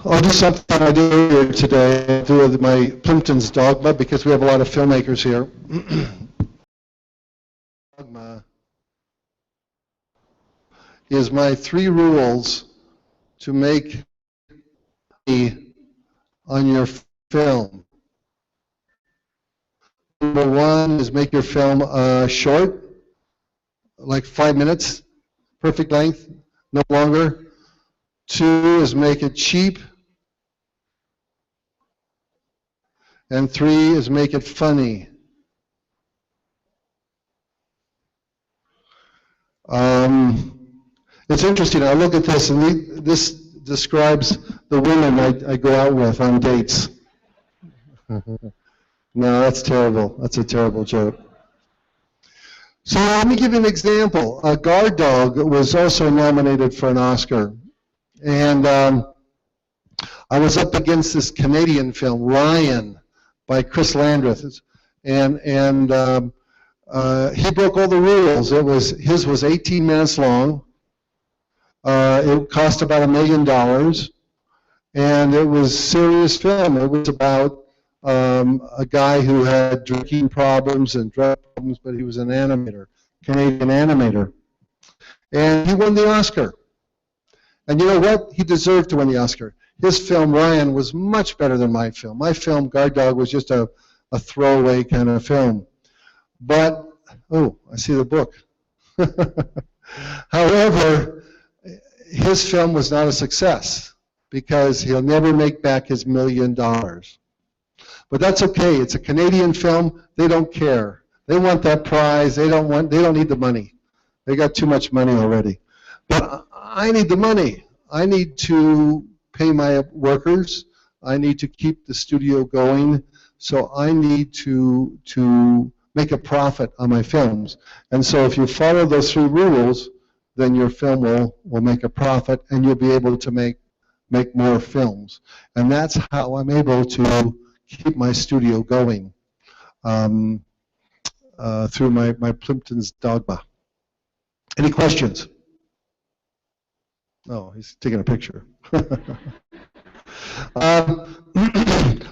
I'll do something I did here today. I'll do my Plympton's dogma because we have a lot of filmmakers here. Dogma is my 3 rules to make money on your film. Number 1 is make your film short, like 5 minutes, perfect length, no longer. 2 is make it cheap. And 3 is make it funny. It's interesting. I look at this, and this describes the women I go out with on dates. No, that's terrible. That's a terrible joke. So let me give you an example. A Guard Dog was also nominated for an Oscar. And I was up against this Canadian film, Ryan, by Chris Landreth. And he broke all the rules. His was 18 minutes long. It cost about $1 million. And it was serious film. It was about a guy who had drinking problems and drug problems, but he was an animator, Canadian animator. And he won the Oscar. And you know what? He deserved to win the Oscar. His film, Ryan, was much better than my film. My film, Guard Dog, was just a throwaway kind of film. But, oh, I see the book. However, his film was not a success because he'll never make back his $1 million. But that's okay. It's a Canadian film. They don't care. They want that prize. They don't need the money. They got too much money already. But I need the money. I need to pay my workers. I need to keep the studio going. So I need to make a profit on my films. And so if you follow those 3 rules, then your film will make a profit, and you'll be able to make more films. And that's how I'm able to keep my studio going through my Plympton's dogma. Any questions? Oh, he's taking a picture.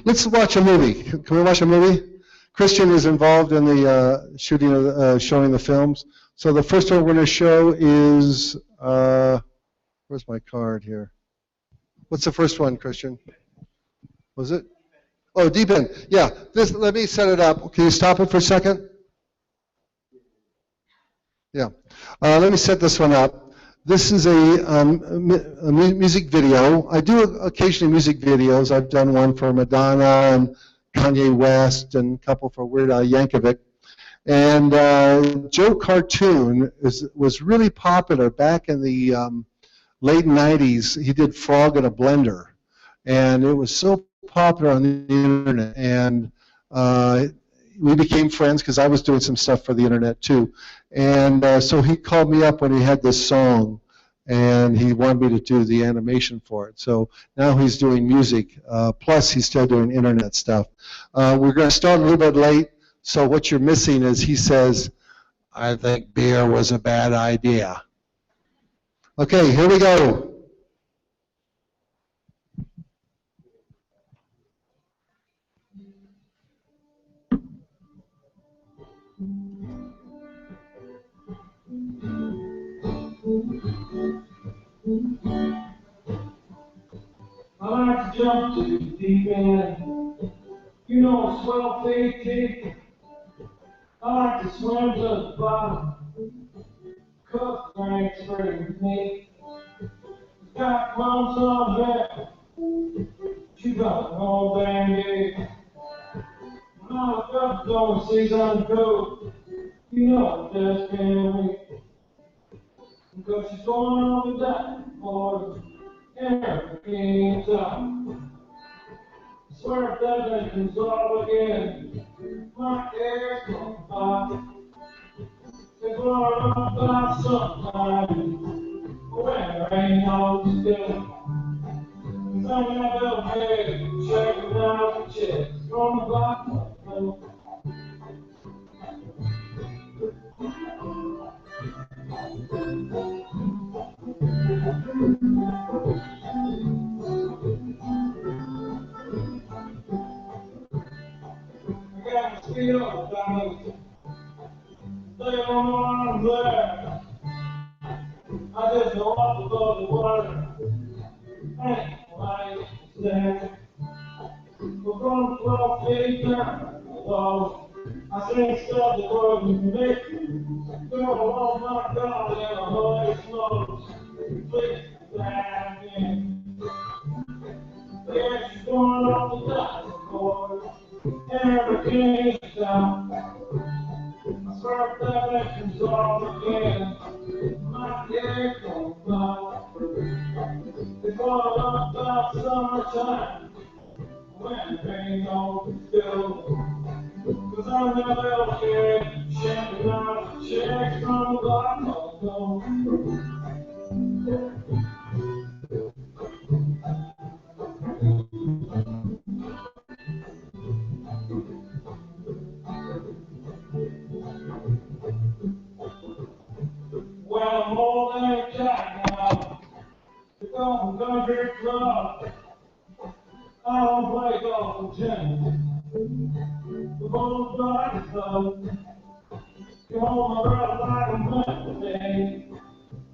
Let's watch a movie. Can we watch a movie? Christian is involved in the showing the films. So the first one we're going to show is, where's my card here? What's the first one, Christian? Was it? Oh, Deep End. Yeah, let me set it up. Can you stop it for a second? Yeah. Let me set this one up. This is a music video. I do occasionally music videos. I've done one for Madonna and Kanye West and a couple for Weird Al Yankovic. And Joe Cartoon was really popular back in the late 90s. He did Frog in a Blender. And it was so popular on the internet. And we became friends because I was doing some stuff for the internet too. And so he called me up when he had this song, and he wanted me to do the animation for it. So now he's doing music, plus he's still doing internet stuff. We're going to start a little bit late, so what you're missing is he says, I think beer was a bad idea. Okay, here we go. I like to jump to the deep end. You know, swell fade kick. I like to swim to the bottom. Cook drinks for me. Got clothes on back. You got an old band-aid. When I look up, don't see some coat. You know, I just can't wait. Because she's going on the dive board. Everything's up. I swear if that happens all again, my hair's gonna pop. They're going up by sometime, when there ain't no still. Some of them head, checking out the chicks from the block. feel like they don't know I'm there. I just go up above the water. Ain't nobody there. We're gonna 12 feet down. So I think stuff that wasn't me. Girl, oh my God, and a holy smokes. Please, back in. Yeah, she's going off the dashboard. Everything's down. I swear that it comes off again. My head don't know. It's all about summertime. When it rains on the field. Cause I'm never okay, checking out the checks from the bottom. Well, I'm more than a jack now. It's on the country club. I don't play golf for gin. The both dark club. Come on, my brother, like a Monday.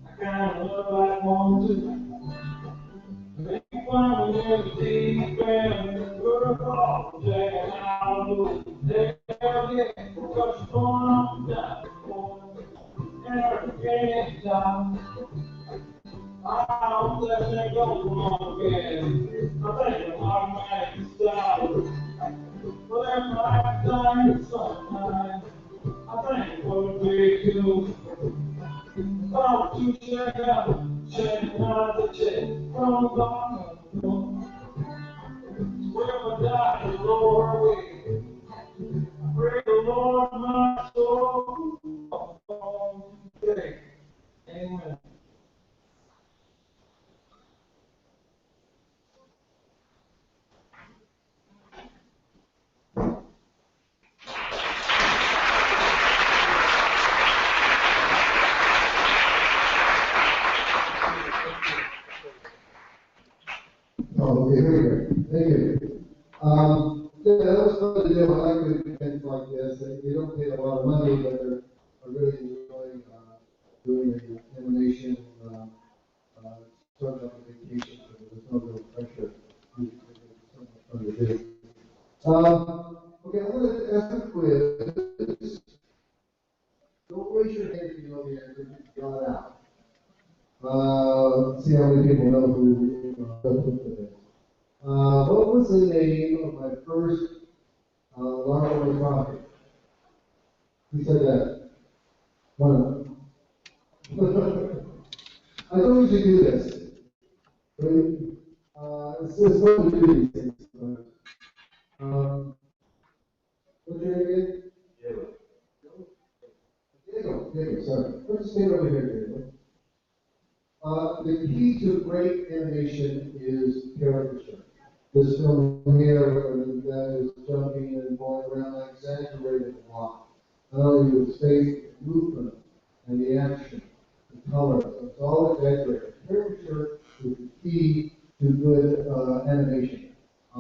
I kinda look like one too. Make fun of the deep end. Good call, Jack, and I'll do it. Hell yeah, what's going on down, boy? Everything is down. I hope that thing goes wrong again. I think I'm automatic style. But that might die sometime. I think it would be cool. Oh, to check out the check from the bottom. Wherever die the lower way. Pray the Lord my soul all today. Amen. Oh, okay, here we go. Thank you. Yeah, that was fun to do. I like doing events like this. They don't pay a lot of money, but they're really enjoying doing the animation. Sort of like a vacation, so there's no real pressure. It's so much fun to do. Okay, I'm going to ask a quiz. Don't raise your hand if you know the answer. Just yell it out. See how many people know who it is. What was the name of my first large rocket? Who said that? One of them. I don't usually do this. It's fun to do these things. What's your name again? Diego, sorry. Let's stay over here, Diego. The key to great animation is caricature. This film here, the guy is jumping and going around like exaggerated a lot. Not only the space, the movement, and the action, the color, it's all exaggerated. Caricature is the key to good animation. I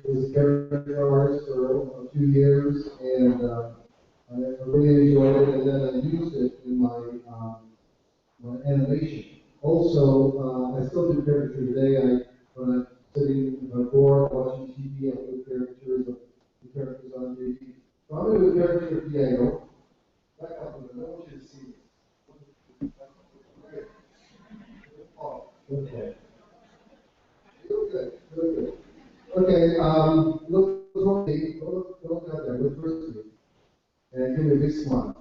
was a character artist for a few years, and I really enjoyed it, and then I used it in my animation. Also, I still do caricature today. When I'm sitting in my board watching TV, I put caricatures of the characters on TV. So I'm going to do a caricature of Diego. Back up a minute. I want you to see this. Oh, okay. Feel good. Feel good. Okay, look at me. Look out there. Look first to me. And give me a big smile.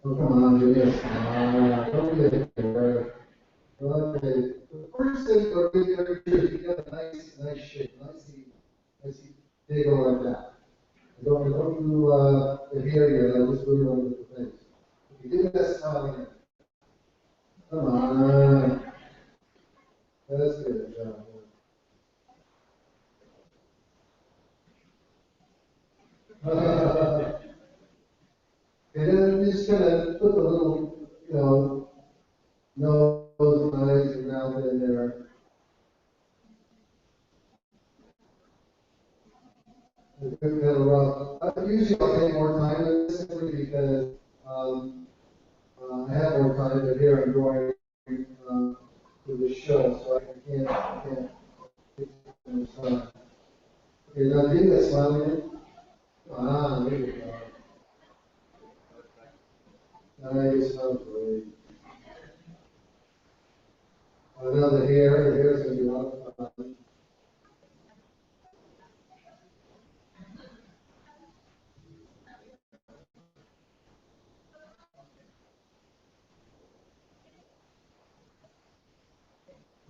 Oh, come on, give me a smile. Don't be a kid. Okay. The first thing we're going to do is get a nice shape, nice big like that. I don't do the hair yet. I just do it on the face. Okay, give me that smile again. Come on. That's good. And then just kind of put the little, nose, eyes, and mouth in there. it's been kind of rough. Usually I'll take more time than this simply because I have more time, but here I'm going to the show, so I can't take too much time. Okay, now give that smile again. Ah, there you go. Nice, great. Now the hair's going to be a lot of fun.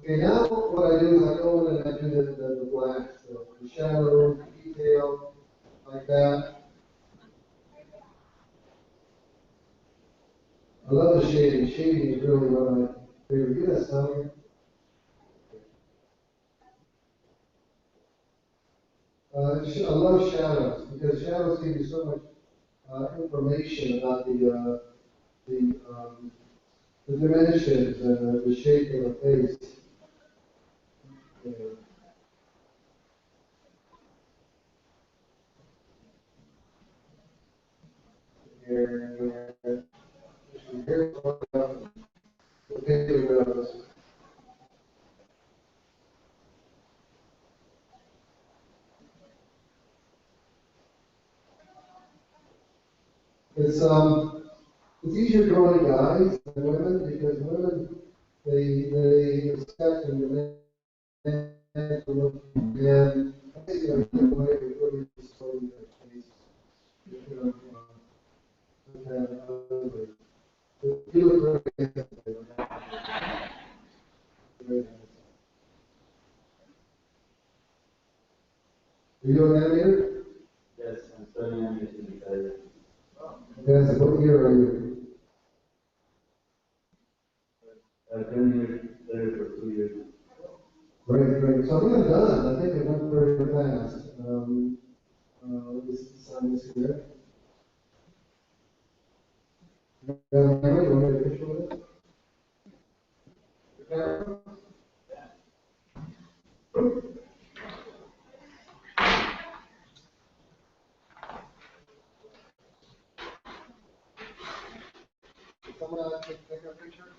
Okay, now what I do is I go in and I do the blacks, the shadow, the detail, like that. I love the shading. Shading is really what I favorite. Get that smell. I love shadows because shadows give you so much information about the dimensions and the shape of the face. Yeah. It's easier drawing guys than women because women they accept and demand and I think the way we really display their face, you know, ugly. You look very handsome. Very handsome. Are you an animator? Yes, I'm studying animation because Yes. What year are you? I've been here there for 2 years. Great, great. So I'm not done. I think it went very fast. This sign this here. You want to get a picture of it? Yeah. Someone take a picture?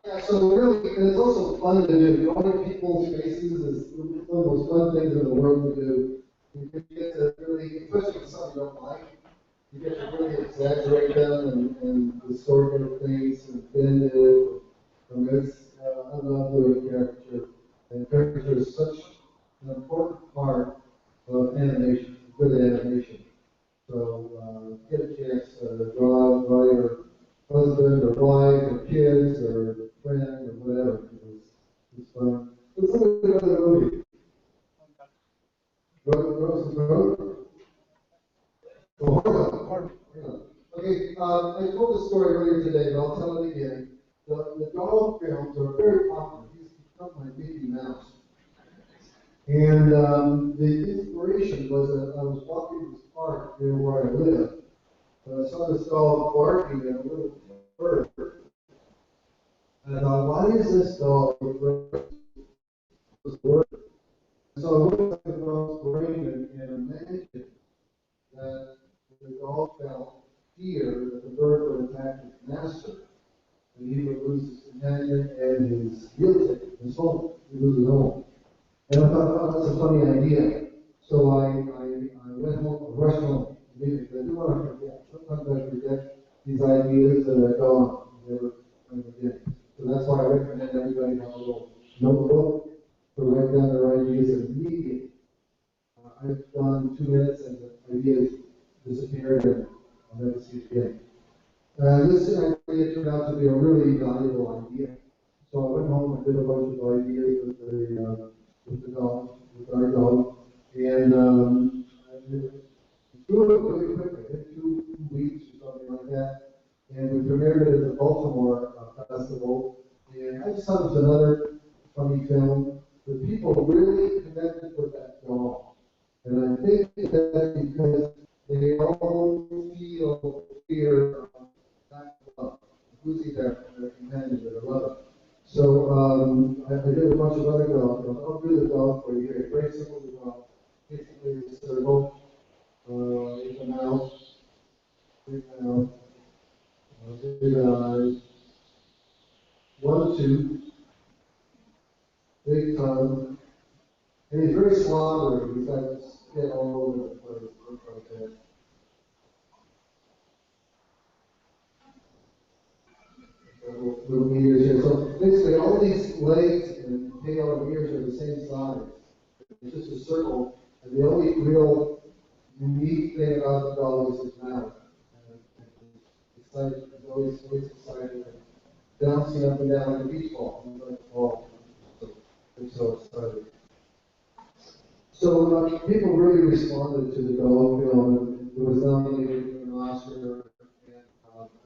Yeah, so really, and it's also fun to do. Drawing people's faces is one of the most fun things in the world to do. You get to really, especially if something you don't like, you get to really exaggerate them and distort their face and bend it. I love doing caricature. And caricature is such an important part of animation, good animation. So get a chance to draw your husband or wife or kids or friend or whatever. It's fun. Let's look at another movie. Rose and Road. Oh, Harvey. Okay, I told the story earlier today, but I'll tell it again. The dog films are very popular. He's become my baby mouse. And the inspiration was that I was walking this park near where I live. And I saw this dog barking at a little bird. And I thought, why is this dog this word? So I went back to the dog's brain and imagined that the dog felt fear that the bird would attack its master. And he would lose his companion and his guilty, his home. He would lose his home. And I thought, oh, that's a funny idea. So I went home, rushed home, immediately. I didn't want to forget. Sometimes I forget these ideas that are gone. Never forget. So that's why I recommend everybody have a little notebook to write down their ideas immediately. I've done 2 minutes and the ideas disappeared and I'll never see it again. This idea turned out to be a really valuable idea. So I went home and did a bunch of ideas with the dog, with our dog, and I grew it really quickly. I think 2 weeks or something like that. And we premiered it at the Baltimore festival. And I just thought it was another funny film, the people really connected with that dog. And I think that's because they all feel fear of that love, losing their companion, their lover. So I did a bunch of other dogs. I'll do the dog for you here. Very simple dog. Basically, a circle. It's a mouse. Big mouth. Big eyes. One tooth. Big tongue. And he's very slobbery. He's got spit all over the place. Looks like that. Little ears here. So basically, all these legs and tail and ears are the same size. It's just a circle, and the only real unique thing about the dog is his mouth. And it's excited. He's always excited and bouncing up and down like a beach ball. He's like a ball. So he's so excited. So people really responded to the dog film. It was nominated for an Oscar,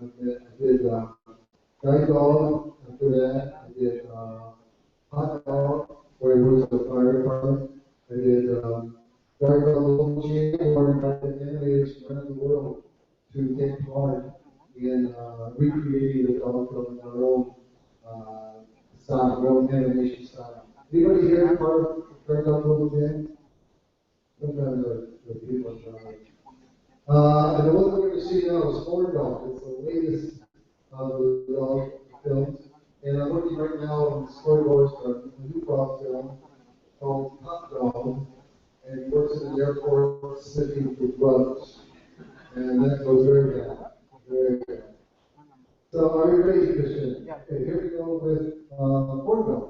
and I did Guide Dog after that. I did Hot Dog, where it was the fire department. I did Guide Dog Little Champion, where I got animators from around the world to take part in recreating the dog film in their own style, their own animation style. Anybody here part of Guide Dog Little Champion? Sometimes the people are and the one we're going to see now is Ford Dog. It's the latest of the dog films. And I'm looking right now on the storyboards for a new dog film called Hot Dog. And he works in an airport sniffing for drugs. And that goes very bad. Very bad. So are you ready, Christian? Yeah. Okay, here we go with Ford Dog.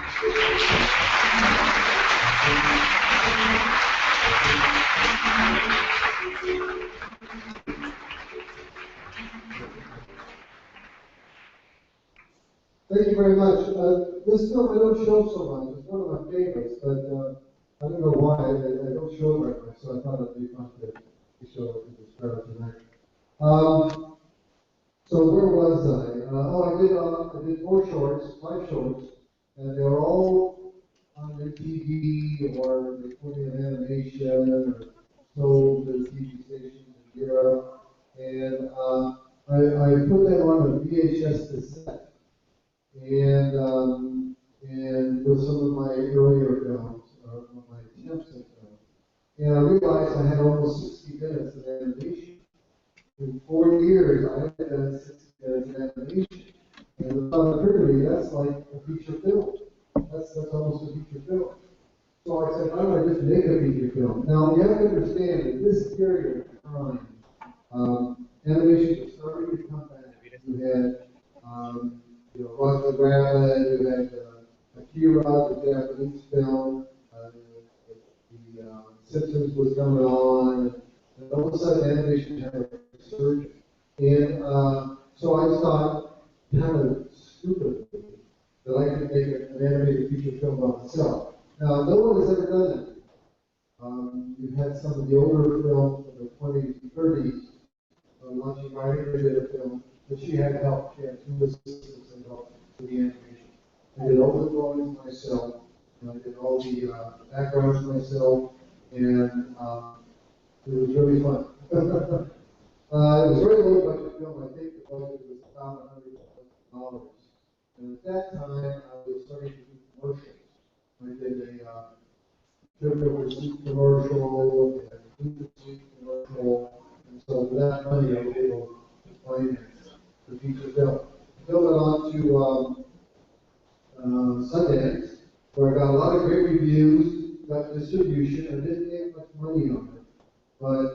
Thank you very much. This film I don't show so much. It's one of my favorites, but I don't know why. I don't show it very much, so I thought it'd be fun to show it to this crowd tonight. So where was I? I did 5 shorts, and they were all on the TV or they put in animation or sold to TV stations in Europe, and I put them on a VHS cassette. And with some of my earlier films, my attempts at films. And I realized I had almost 60 minutes of animation. In 4 years, I had done 60 minutes of animation. And it occurred to me, that's like a feature film. That's almost a feature film. So I said, why don't I just make a feature film? Now, you have to understand that this period of time, animation was starting to come back. You had, Roger Rabbit, you had Akira, the Japanese film, the Simpsons was coming on, and all of a sudden animation had a resurgence. And so I thought, kind of stupidly, that I could make an animated feature film by myself. Now, no one has ever done that. You've had some of the older films from the 20s and 30s. Lunching Ryder did a film, but she had help. She had 2 assistants and help with the animation. I did all the drawings myself, and I did all the backgrounds myself, and it was really fun. It was a very low budget film. I think the budget was about $100,000. And at that time, I was starting to do commercials. I did a Trivial Pursuit commercial, and a Food Pursuit commercial. And so with that money, I was able to finance the feature film. Film it on to Sundance, where I got a lot of great reviews, got distribution. I didn't make much money on it, but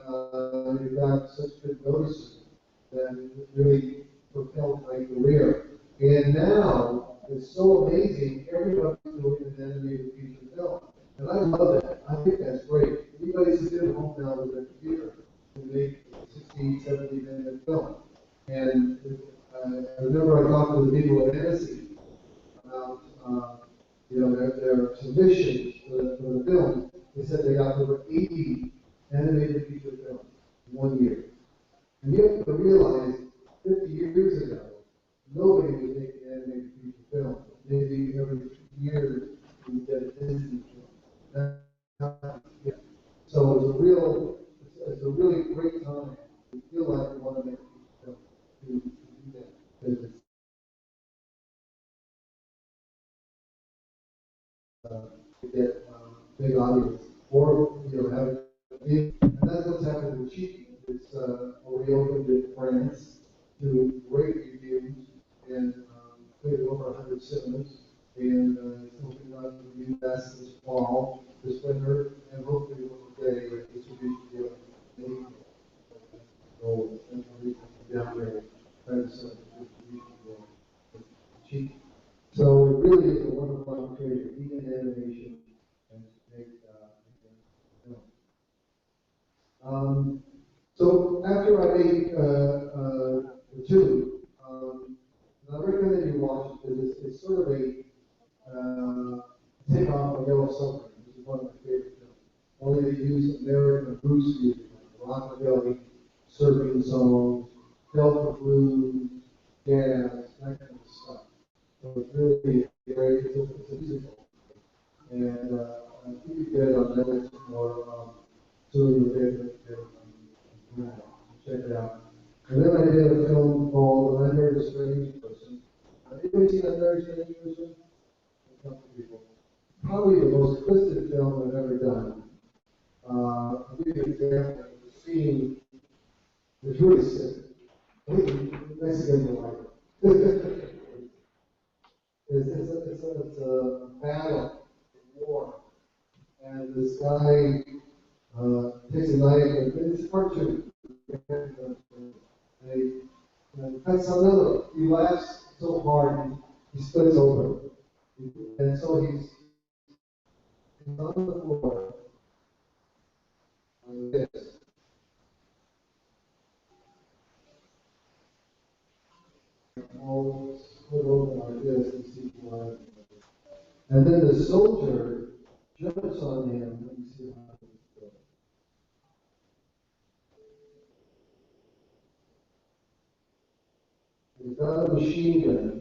it got such good notice that it really propelled my career. And now, it's so amazing, everybody's doing an animated feature film. And I love that. I think that's great. Anybody sitting at home now with their computer can make a 60, 70-minute film. And I remember I talked to the people at Hennessy about their submissions for the film. They said they got over 80 animated feature films in 1 year. And you have to realize, 50 years ago, nobody was making animated feature film. Maybe every 2 years we would get a Disney film. So it's a really great time. We feel like we want to make a feature film to do that. Because it's to get big audience, or have big, and that's what's happened with Cheeky. It's we opened in France to great reviews and played over 100 cinemas, and it's opening up in the U.S. this fall, this winter, and hopefully one day distribution deal in gold and down there, trying to set up a distribution deal with Cheeky. So it really is a wonderful opportunity to be in animation and to make film. So after I made the 2, I recommend you watch it because it's sort of a takeoff of Yellow Submarine, which is one of my favorite films. Only they use American blues music, like rockabilly, surfing songs, Delta blues, jazz, that kind of stuff. So it's really great. It's a musical. And I think you get it on Netflix or soon you'll be able to check it out. And then I did a film called I Married a Strange Person. Anybody seen I Married a Strange Person? A couple people. Probably the most twisted film I've ever done. I'll give you an example. The scene is really sick. Mexicans will like it. It's a battle, a war, and this guy takes a knife, and it's part 2. And he cuts another. He laughs so hard, he splits open. And so he's on the floor like this. All split open like this, and see blood. And then the soldier jumps on him, and you see how he's killed. He's got a machine gun.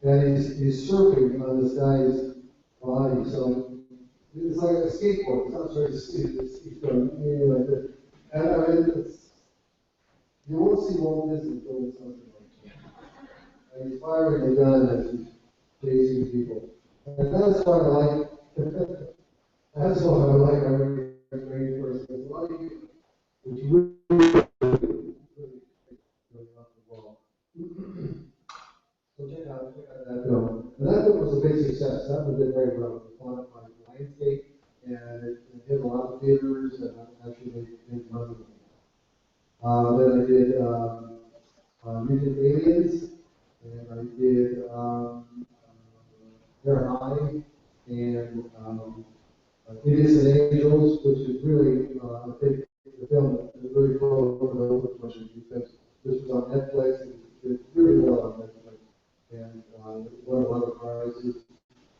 And he's surfing on this guy's body, so it's like a skateboard. It's not sort of he's going like this. And I mean, you won't see Walt Disney doing something like that. And he's firing a gun as he's chasing people. And that's why I like, that's why I like our great person. There's a lot of you, which really off the wall. So check out that film. And that film was a big success. That one did very well. It won by Lionsgate, and it hit a lot of theaters, and actually they made money. Then I did Mutant Aliens, and I did They're High, and It Is an Angels, which is really, I think, the film that really broke over the open because this was on Netflix, and it did really well on Netflix, and it won a lot of prizes.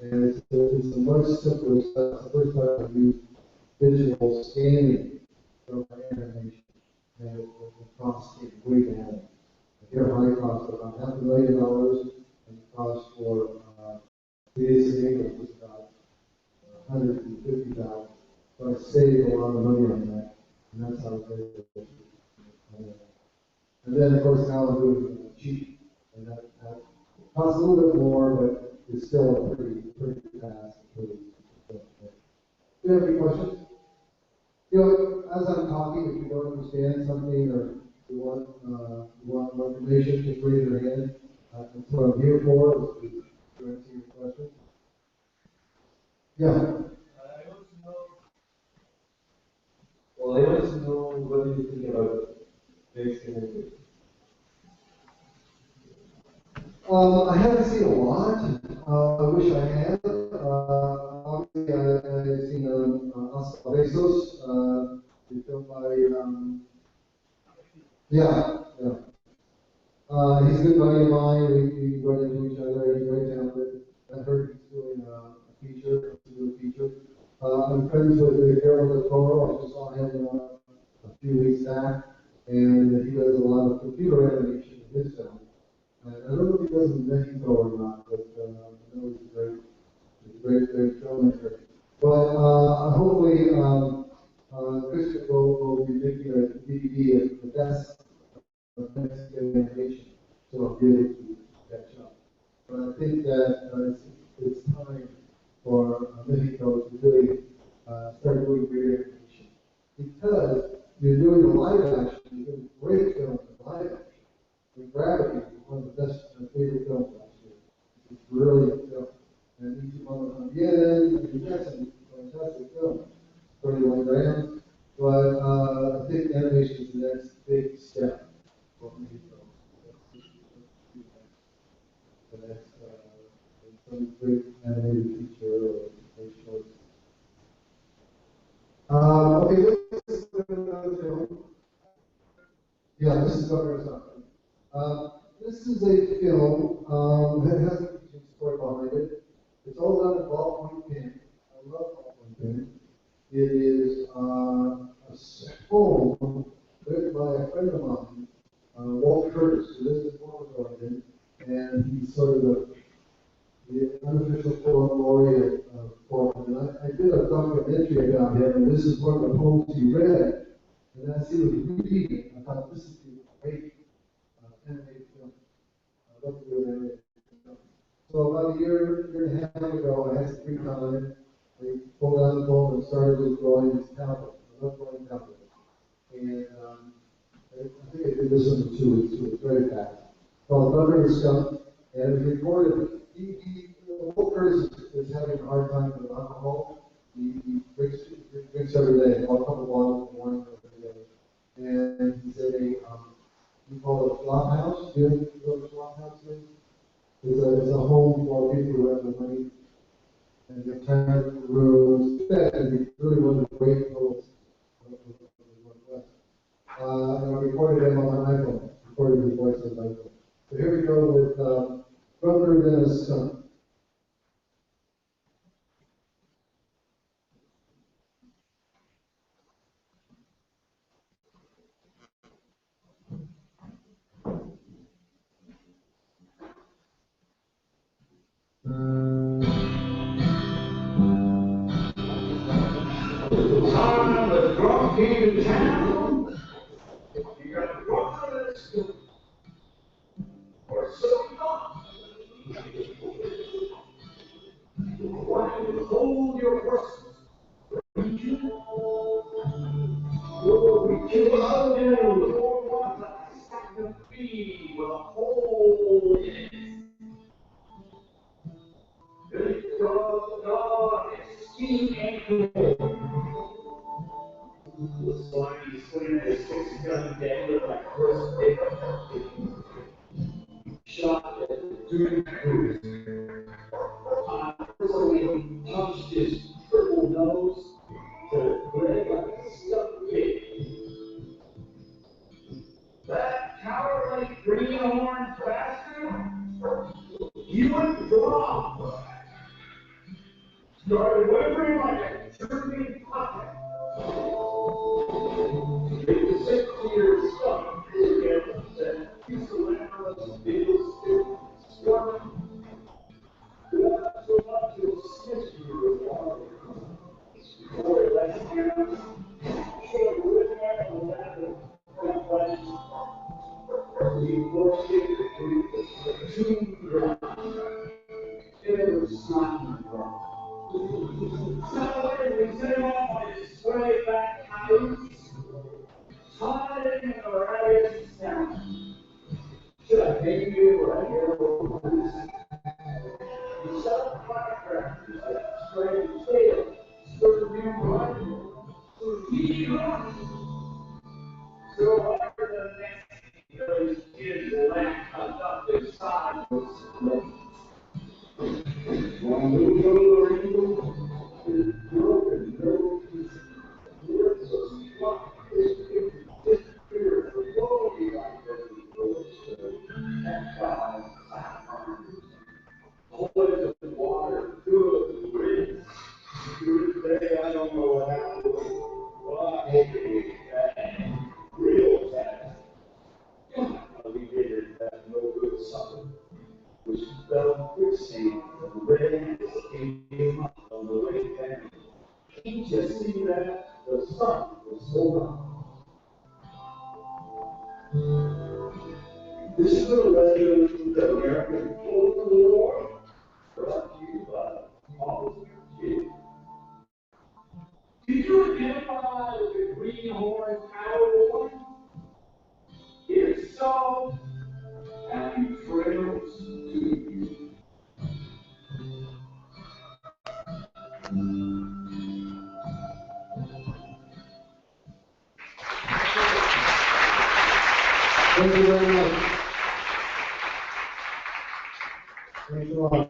And it's a much simpler stuff. It's the first time I've used digital scanning for my animation, and it costs way down. Their High cost about $500,000, and the cost for BSA was about $150,000. So I saved a lot of money on that, and that's how I did it. And then, of course, now I'm doing cheap, and that costs a little bit more, but it's still a pretty fast. Do you have any questions? You know, as I'm talking, if you don't understand something or you want more information, just raise your hand. That's what I'm here for, is to answer your questions. Yeah. I want to know. Well, I want to know what do you think about text images? I haven't seen a lot. I wish I had. Obviously, I've seen Oscar Bezos, the film by, yeah. He's a good buddy of mine. We run into each other. He's very talented. I heard he's doing a feature. I'm friends with Guillermo del Toro. I just saw him a few weeks back, and he does a lot of computer animation in his film. I don't know if he does in Mexico or not, but I know he's a great filmmaker. But hopefully, Christian will be making a DVD of the best of Mexican animation, so I'll be able to catch up. But I think that it's time for Mexico to really start doing great animation. Because you're doing the live action, you're doing great films in live action. And Gravity is one of the best, my favorite films last year. It's a brilliant film. And each one también, and that's a fantastic film. 31 grams. But I think animation is the next big step for me. The next, some great animated feature or short. Okay, let's look at another film. Yeah, this is Governor Something. This is a film that has a teaching story behind it. It's all done in ballpoint pen. I love ballpoint pen. It is a poem written by a friend of mine, Walt Curtis, who lives in Portland, Oregon, and he's sort of the unofficial poem laureate of Portland. And I did a documentary about him, and this is one of the poems he read. And as he was reading it, I thought this is a great animated film. I love to do an animated film. So about a year and a half ago, I had some free time. I pulled out the phone and started just drawing this tablet. I love drawing tablets. And I think I did this one in 2 weeks. It was very fast. Called Governor Skunk, and it was recorded. Walt Curtis is having a hard time with alcohol, he drinks every day, one cup of water every day. And he's at we call it a flop house. Do you know what a flop house is? It's a home for people who have the money and they have rooms. And he really was a great poet of the Northwest. And I recorded him on my iPhone, recorded his voice on my iPhone. So here we go with Brother Than a Skunk. Time the drunk came to town, you got to go for this, or so you thought. Why you hold your horses? Will we kill out down the boardwalk like a sack of feed with a hole in it? Good dog, skinny ankle. The slimy swing his 6-gun dangler like first pick. Shot at the duty cruise. I personally touched his triple nose to leg like a stuck pig. That cowardly greenhorn bastard, he went wrong. Started whimpering like a German puppet. It was 6 years stuck together that pusillanimous bill struck. Not so much as snitch you were before he left here. Should have written out on that and went. He pushed it to the tomb ground. It was not wrong. So we set him off on his sway back coyotes, tied him in a ragged sack. Should I pay you right here over this? He set up firecrackers that sprayed his tail, spurred him right. So he runs. So after the next his lamp up his side was split. One little rainbow is broken, no pieces. Words of flock disappear slowly like the and God arms. Holes of water, good winds. To this day, I don't know what happened. Well, I hope it was bad. Real bad. God, we did it that no good supper, which fell quicksand and red came up on the way down. Can't you see that? The sun was so hot. This is a letter to the American folklore, brought to you by Paul's Kid. Did you identify with the greenhorn cowboy? If so, happy trails to you. Thank you very much. Thanks a lot.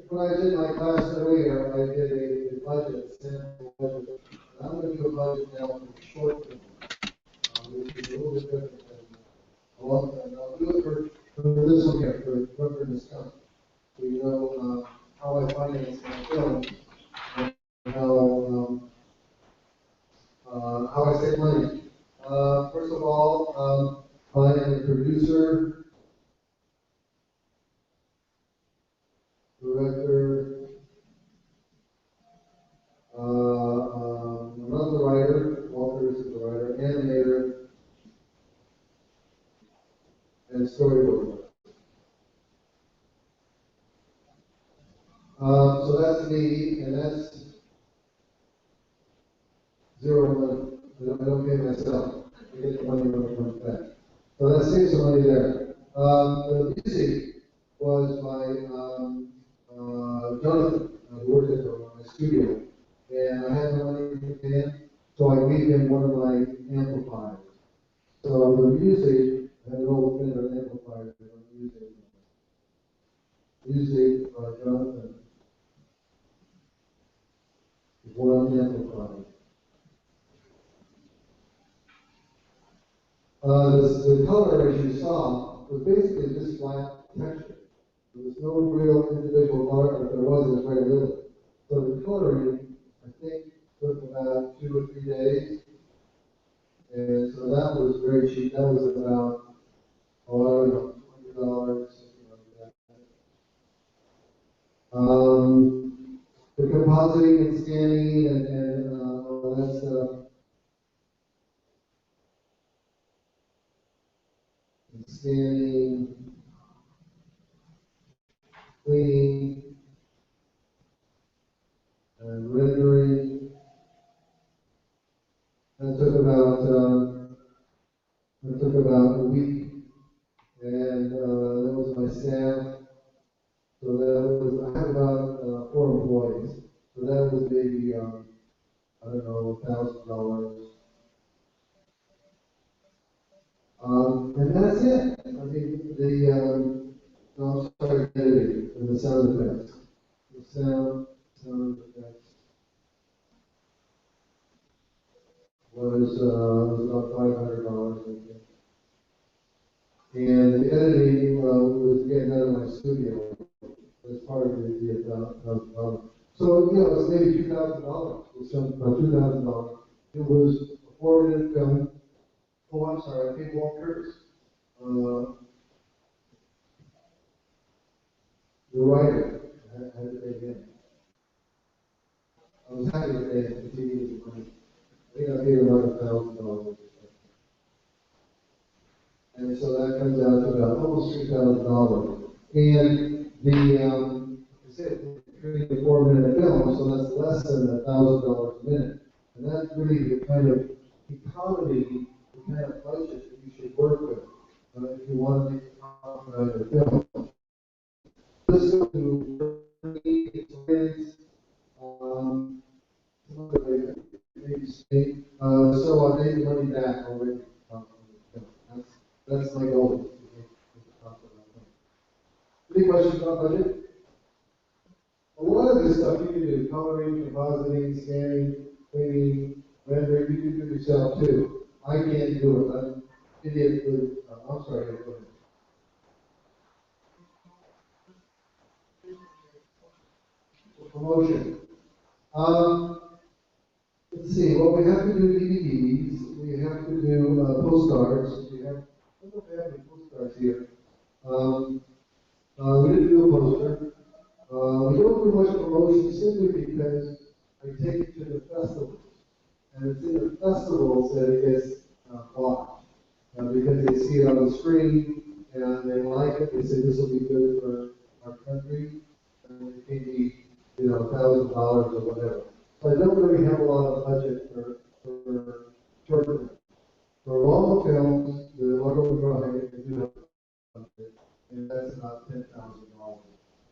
When I did my class earlier, I did a budget, sample budget. And I'm going to do a budget now for the short term, which is a little bit different than a long term. I'll do it for this one here, for Brooklyn and Scott. So you know how I finance my film and how I save money. First of all, I am a producer, director, another writer, Walter is the writer, animator, and storyboarder. So that's me, and that's zero money. I don't pay myself. I get the money when it comes back. So that saves some money there. The music was by Jonathan, who worked at my studio. And I had no money to pay him, so I gave him one of my amplifiers. So the music, I had an old Fender amplifier that I'm using. Music by Jonathan is one amplifier. The color, as you saw, was basically just flat texture. There was no real individual color, but there was very little. So the coloring, I think, took about 2 or 3 days. And so that was very cheap. That was about, oh, I don't know, $20, something like that. The compositing and scanning and all that stuff. And scanning, cleaning, and rendering. That took about a week. And that was my staff. So that was, I had about 4 employees. So that was maybe, I don't know, $1,000. And that's it. I mean, no, I'm sorry, editing and the sound effects. The sound effects was about $500, I think. And the editing was getting out of my studio as part of the so, you know, it's maybe $2,000. It's about $2,000. It was a 4-minute film. Oh, I'm sorry, I think Walt Curtis. The writer had to pay him. I was happy to pay him because he needed the money. I think I paid him like $1,000. And so that comes out to about almost $3,000. And I said, creating a 4-minute film, so that's less than $1,000 a minute. And that's really the kind of economy, the kind of budget that you should work with if you want to make a profit out of your film. Listen to experience, so I made money back already. That's my goal. To make a profit out of it. Any questions about budget? A lot of this stuff you can do, coloring, compositing, scanning, cleaning, rendering, you can do yourself too. I can't do it. I'm an idiot with, I'm sorry, go ahead. Promotion. Let's see, well, we have to do DVDs, we have to do postcards, we have, I don't know if we have any postcards here. We didn't do a poster. We don't do much promotion simply because I take it to the festivals. And it's in the festivals that it gets bought. Because they see it on the screen and they like it, they say this will be good for our country, and it can be, you know, $1,000 or whatever. So I don't really have a lot of budget for short films. For long films, the local drawing, I do have budget, and that's about $10,000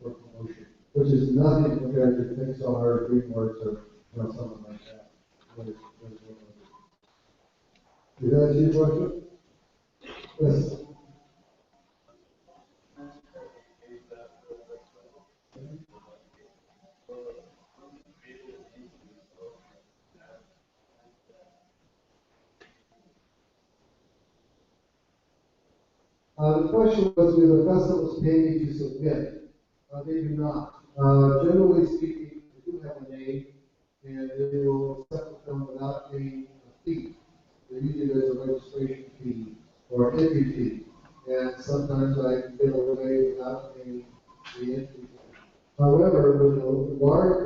for promotion, which is nothing compared to Pixar or DreamWorks or something like that. Did that answer your question? Yes. The question was, do the festivals pay me to submit? They do not. Generally speaking, they do have a name, and they will accept the film without paying a fee. Usually there's a registration fee or entry fee, and sometimes I can get away without paying the entry fee. However, with the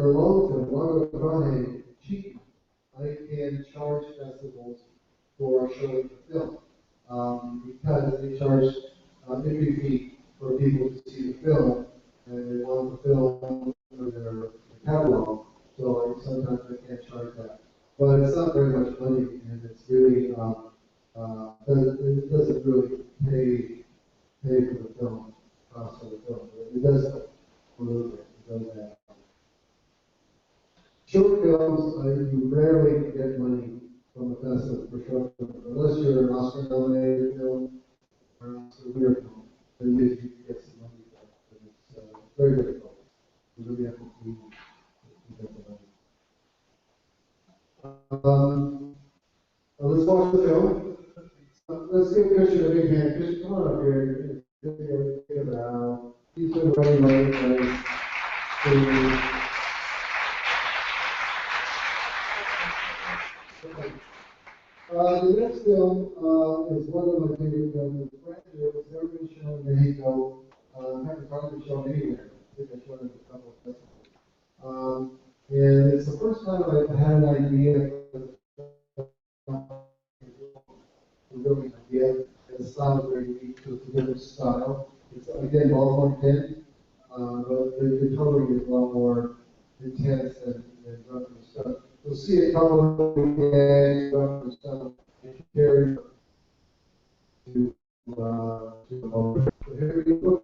long film, large cheap, I can charge festivals for showing the film. Because they charge entry fee for people to see the film, and they want the film for their catalog, so sometimes I can't charge that. But it's not very much money, and it's really, it doesn't really pay for the film, cost of the film. It does help a little bit. It does that. Short films, you rarely get money from the festival for short films, unless you're an Oscar-nominated film or an Oscar-winner film. Then maybe you can get some money for it, but it's very difficult. You really have to plead to get the money. Let's watch the film. Let's give Christian a big hand. Christian, come on up here. Give a bow. He's been running late. The next film is one of my favorite films. It's brand new. It's never been shown in Mexico. Haven't hardly shown anywhere. I think I showed it at a couple of festivals. And it's the first time I've had an idea really idea. The style is very unique to a different style. It's again ballpoint pen, but the coloring is a lot more intense than Drucker stuff. You'll see a couple of Drucker stuff compared to the moment. So here we go.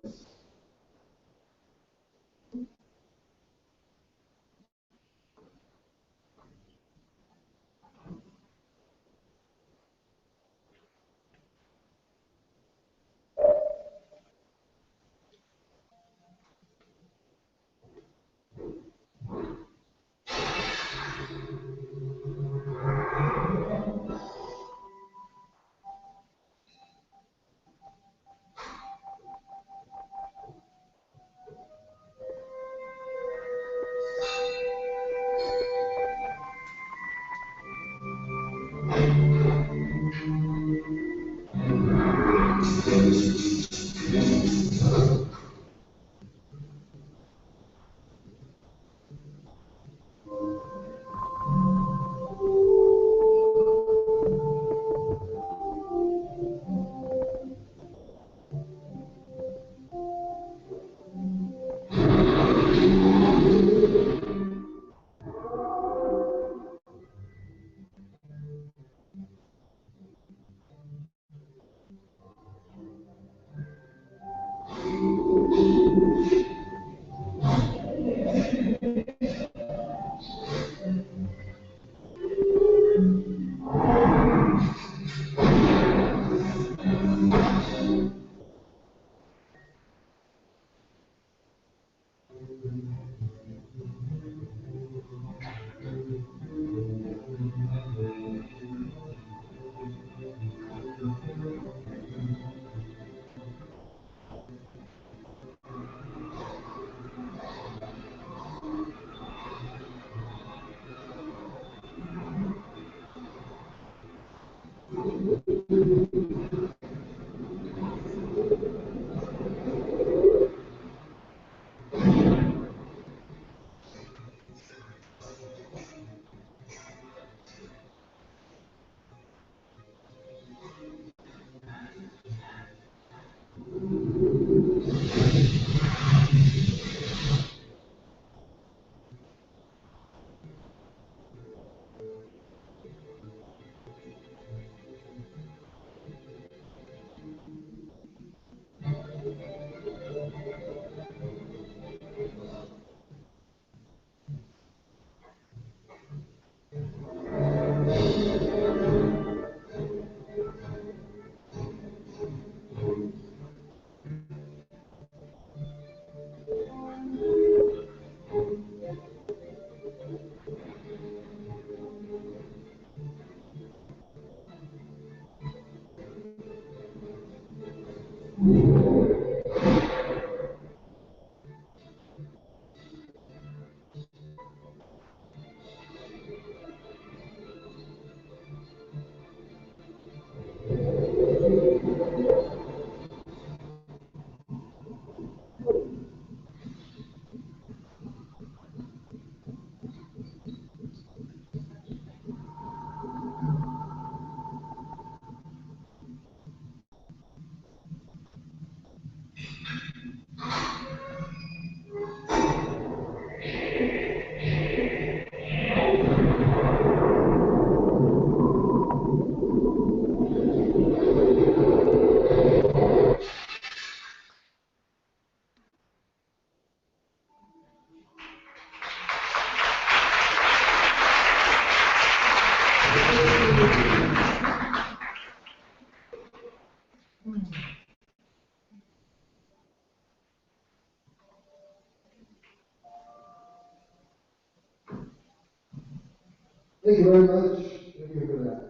Thank you very much. Thank you for that.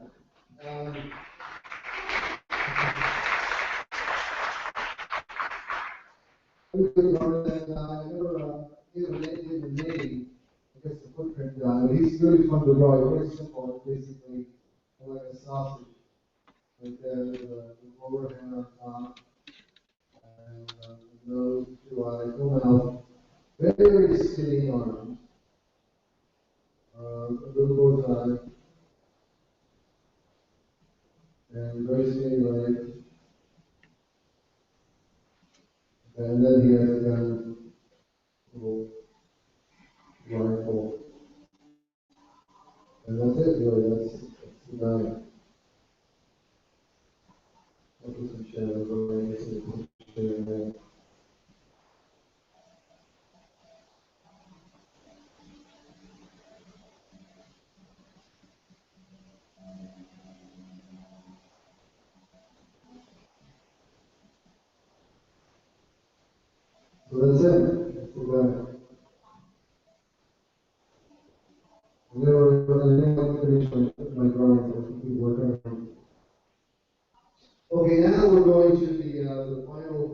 And I never given the name, I guess the footprint down, but he's really fun to draw. Very simple, basically like a sausage. Like the lower hand on top, and the nose, two eyes, no mouth. Very skinny arms. A little bow tie. And very skinny legs. And then he has a little rifle. And that's it, really. That's the guy. I'll put some shadows over there, so you can share that. So that's it. That's the guy. I'm never finish my drawings. I'll keep working on them. Okay, now we're going to the final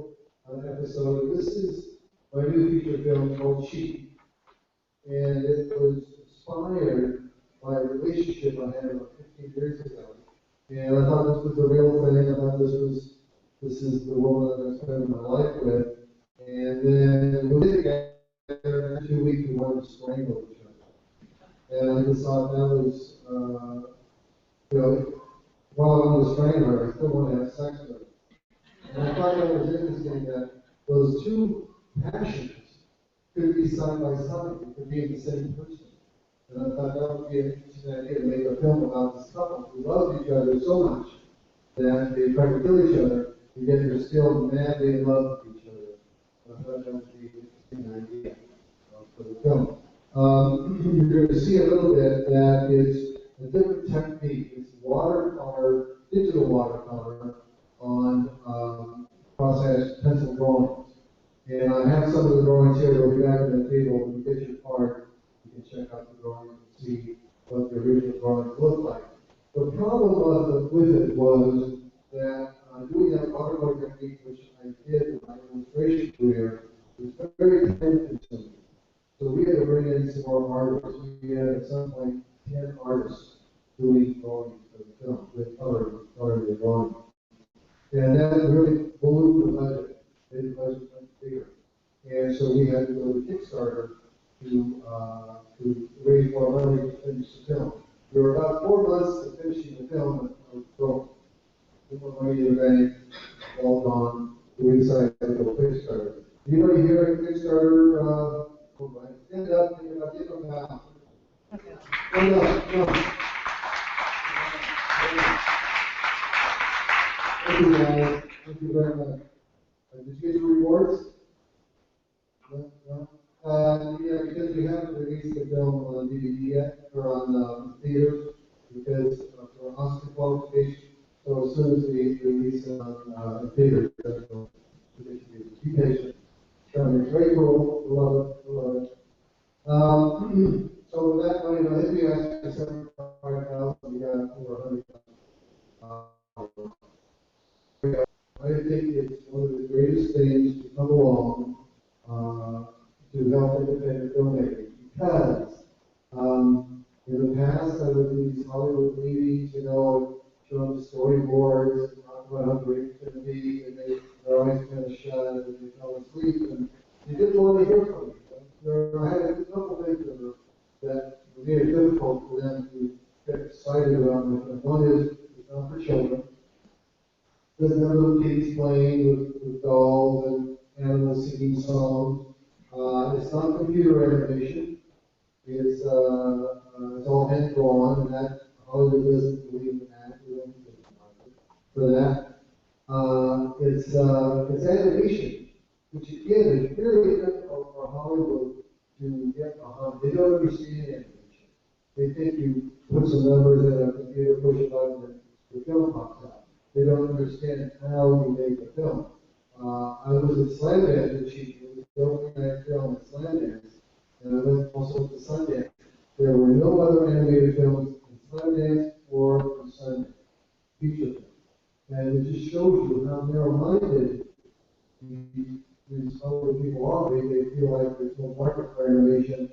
episode. This is my new feature film called Cheat. And it was inspired by a relationship I had about 15 years ago. And I thought this was a real thing. I thought this is the woman I'm going to spend my life with. And then we lived together, and in 2 weeks we wanted to strangle each other. And I just thought that was, while I'm with a stranger, I still want to have sex with her. And I thought that was interesting that those two passions could be side by side, they could be in the same person. And I thought that would be an interesting idea to make a film about this couple who loved each other so much that they tried to kill each other, and yet they're still madly in love with each other. I thought that would be an interesting idea for the film. You're going to see a little bit that it's a different technique. It's watercolor, digital watercolor on processed pencil drawings. And I have some of the drawings here. They'll be back on the table. When you get your card, you can check out the drawings and see what the original drawings look like. The problem with it was that doing that watercolor technique, which I did in my illustration career, was very time consuming. So we had to bring in some more artists. We had at some point 10 artists doing drawings for the film with other drawings. And that really blew the budget. The budget went bigger. And so we had to go to Kickstarter to raise more money to finish the film. We were about 4 months to finishing the film, and I was broke. Put more money in the bank, all gone. We decided to go Kickstarter. Anybody here at Kickstarter? Stand up, give them down. Stand up, come on. Thank you, guys. Thank you very much. Did you get your rewards? No? Yeah, because we haven't released the film on DVD yet, or on theaters, because for Oscar qualification. So as soon as we release it on theaters, be patient. It's very cool. Love it. So with that money, I think we asked for 75,000. We got over 100,000. I think it's one of the greatest things to come along to help independent filmmaking, because in the past I would do these Hollywood meetings, show them the storyboards, and talk about how great it's going to be, and they're always kind of shy, and they fell asleep, and they didn't want to hear from me. I had a couple things that made it difficult for them to get excited about my film. One is it's not for children. Doesn't have little kids playing with dolls and animals singing songs. It's not computer animation. It's all hand drawn, and that Hollywood doesn't believe in that. We don't believe for that. It's animation, which again is very difficult for Hollywood to get behind. They don't understand animation. They think you put some numbers in a computer, push a button, and the film pops out. They don't understand how you make a film. I was at Slamdance this year. It was the opening night film at Slamdance, and I went also to Sundance. There were no other animated films there's no market for animation.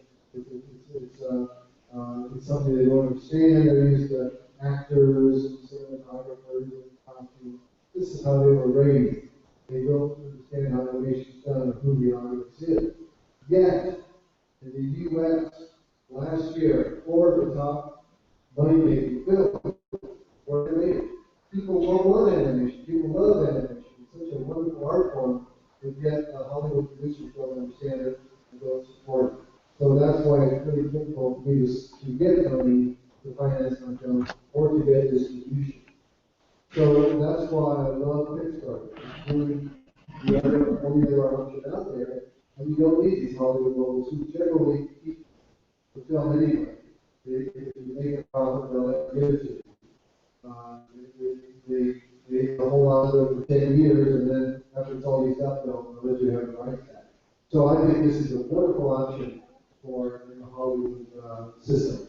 It's something they don't understand. They're used to actors, cinematographers, and costumes. This is how they were raised. They don't understand how animation is done and who the audience is. Yet, in the U.S., last year, 4 of the top money-making films were animated. People love animation. People love animation. It's such a wonderful art form, but yet Hollywood producers don't understand it and don't support it. So that's why it's really difficult for me to get money to finance my film or to get distribution. So that's why I love Kickstarter. It's really the only other option out there, and you don't need these Hollywood roles who generally keep the film anyway. If you make a profit, they'll give it to you. They hold on to it for 10 years, and then after it's all used up, they'll let you have the rights back. So I think this is a wonderful option for the Hollywood system.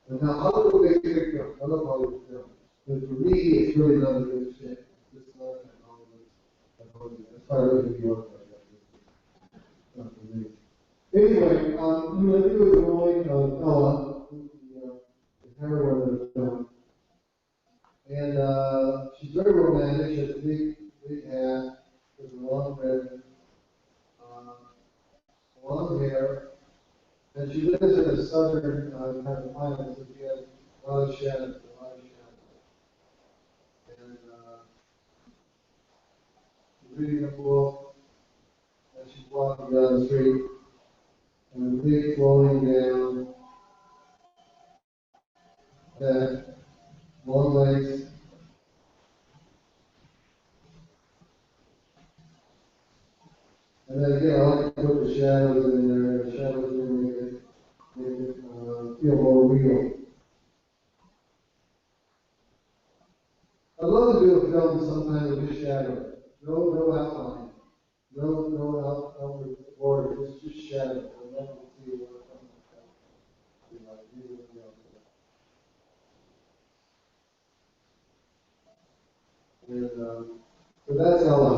And now Hollywood makes big films. I love Hollywood films. But for me, it's really not a good fit. It's not that Hollywood. As far as New York, not for me. Anyway, you know, there was a rolling Ella, the heroine of the film. And she's very romantic. She has a big hat with a long red, long hair. And she lives in a southern kind of island, so she has a lot of shadows, And she's reading a book, and she's walking down the street, and the big flowing down, that long legs. And then again, I like to put the shadows in there. The shadows really make it feel more real. I'd love to do a film sometime with just shadow. No outline. No outward border. Just shadow. I'd love to see what something like that. And so that's Ella.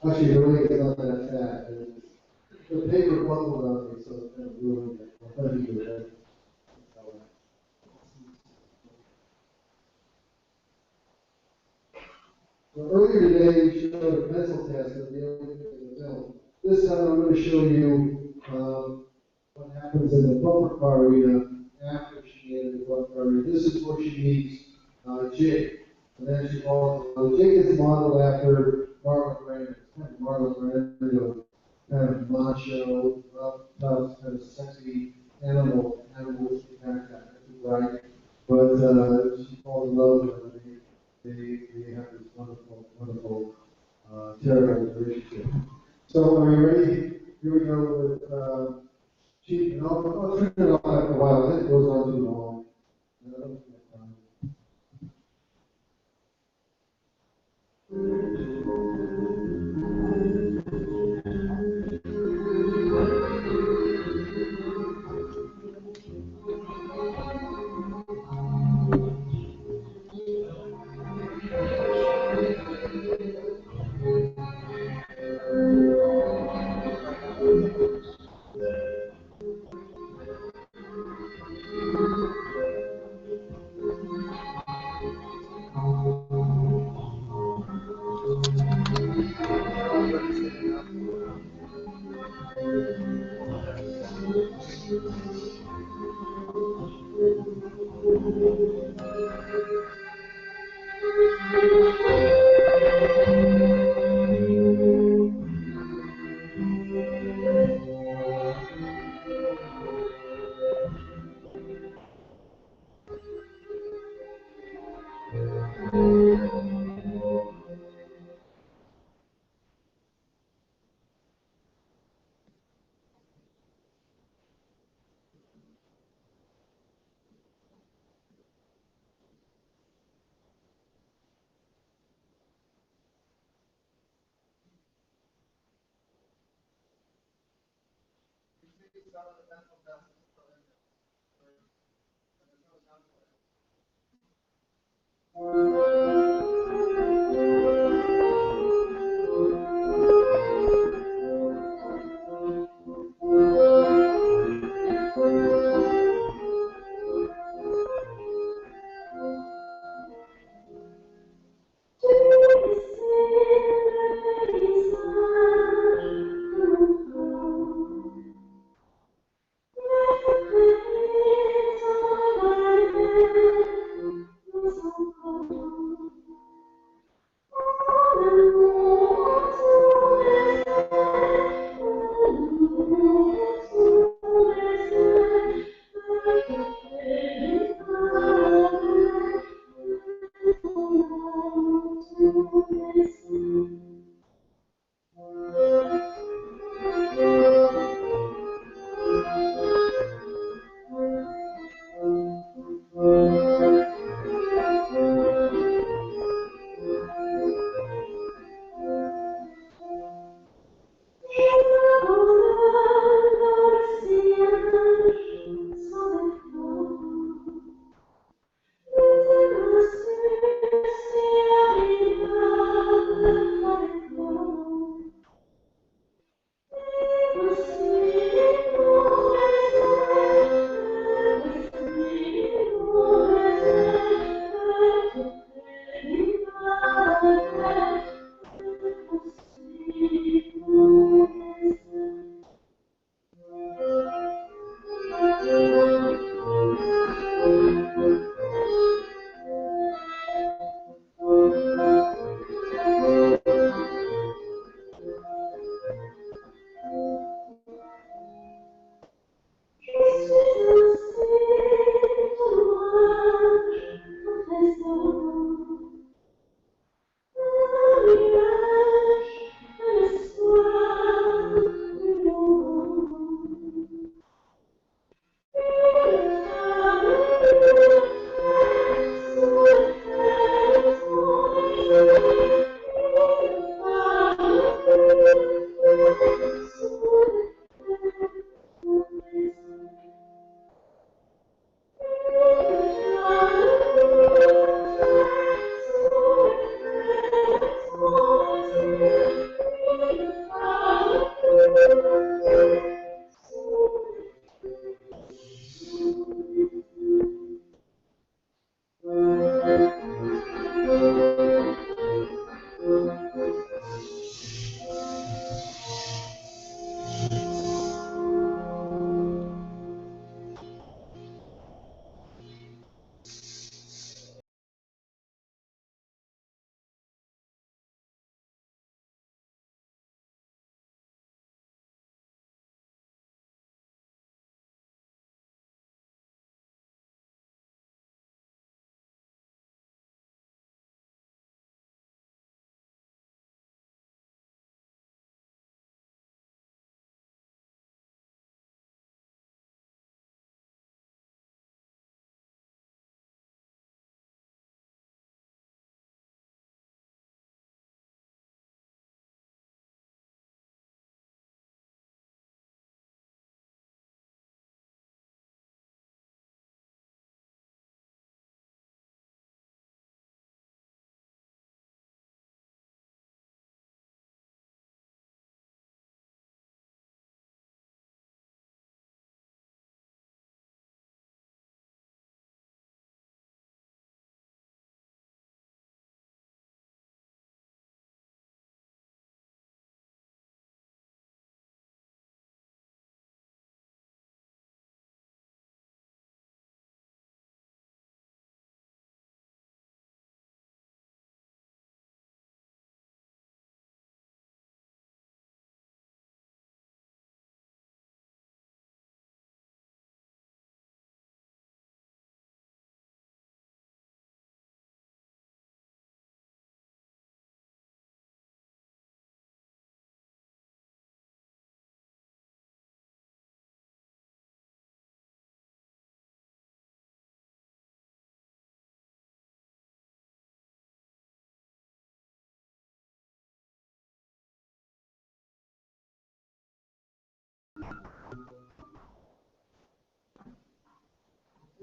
Actually, really, it's not that sad. The paper bubbled on me, so it kind of ruined it. I'll tell you that. So earlier today, we showed a pencil test of the only thing in the film. This time, I'm going to show you what happens in the bumper car arena after she entered the bumper car arena. This is where she meets Jake. And then she falls. Jake is modeled after Marlon Brando. Kind of Marlon Brando, kind of macho, tough, kind of sexy animalistic kind of guy, right? But she falls in love with him. They have this wonderful, terrible relationship. So are you ready? Here we go with Chief. And I'll turn it off after a while. It goes on too long.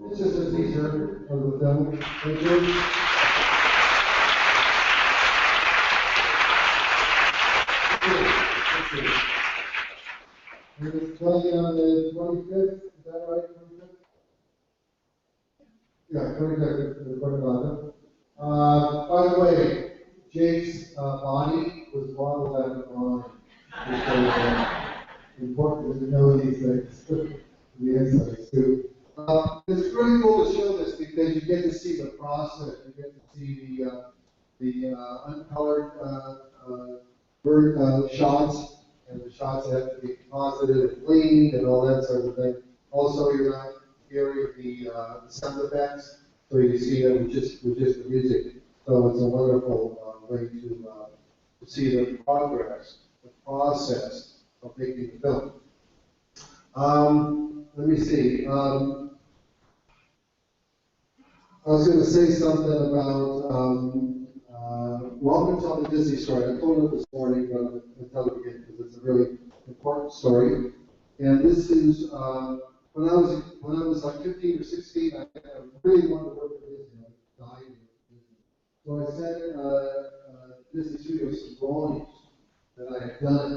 This is a teaser of the film. Thank you. It's playing on the 25th, is that right, 25th? Yeah, 25th, the Guatemala. By the way, Jake's body was modeled after mine. It's important to know these things, the insights too. It's really cool to show this because you get to see the process, you get to see the uncolored bird shots, and the shots have to be composited and cleaned and all that sort of thing. Also, you're not hearing the sound effects, so you see them with just the music. So it's a wonderful way to see the progress, the process of making the film. Let me see. I was going to say something about, well, I'm going to tell the Disney story. I told it this morning, but I'm going to tell it again because it's a really important story. And this is, when I was like 15 or 16, I really wanted to work for Disney. I died in Disney. So I sent Disney Studios some drawings that I had done.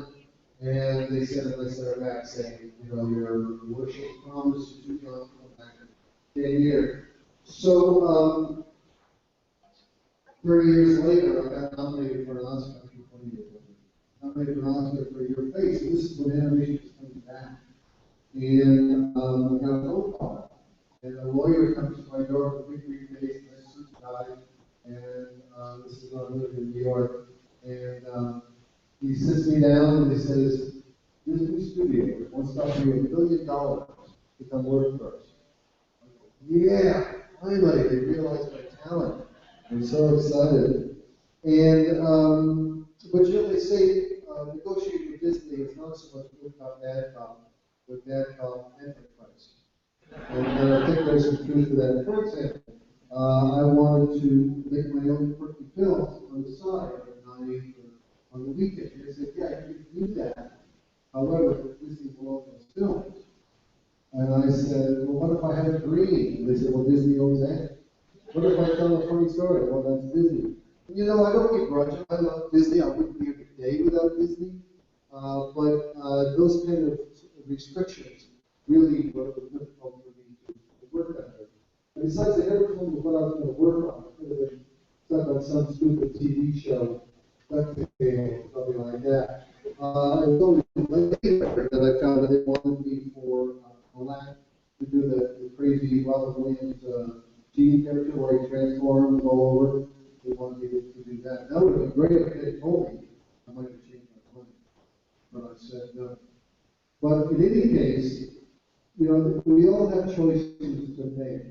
And they sent a letter back saying, you know, your worship promise to come back in 10 years. So, 30 years later, I got nominated for an Oscar. 20 years later. Nominated for an Oscar for Your Face. And this is when animation is coming back. And I got a phone call. And a lawyer comes to my door with a big briefcase, and I suit guy. And this is when I lived in New York. And he sits me down and he says, Disney Studio wants to offer you $1 billion to come work for us. Yeah, finally, they realized my talent. I'm so excited. And, but you know, they say negotiating with Disney is not so much good cop, bad cop, but bad cop, antichrist. And I think there's some truth to that. For example, I wanted to make my own quirky films on the side at night or on the weekend. They said, yeah, you can do that. However, Disney will own those films. And I said, well, what if I have a dream? And they said, well, Disney owns that. What if I tell a funny story? Well, that's Disney. You know, I don't begrudge it. I love Disney. I wouldn't be here today without Disney. But those kind of restrictions really were difficult for me to work under. And besides, I never told me what I was going to work on. It could have been stuck on some stupid TV show, something like that. It was only later that I found that they wanted me for Aladdin to do the crazy Robin Williams genie character where he transforms all over. They wanted me to do that. That would have been great if they had told me. I might have changed my mind. But I said no. But in any case, you know, we all have choices to make.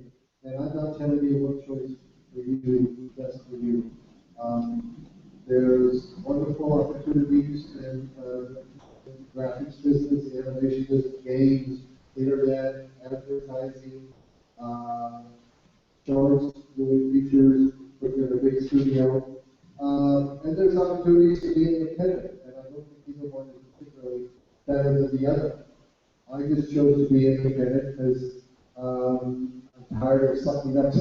And I'm not telling you what choice for you is best for you. There's wonderful opportunities in the graphics business, the animation business, games, internet, advertising, shorts, doing features, working at a big studio. And there's opportunities to be independent, and I don't think either one is particularly better than the other. I just chose to be independent because I'm tired of sucking up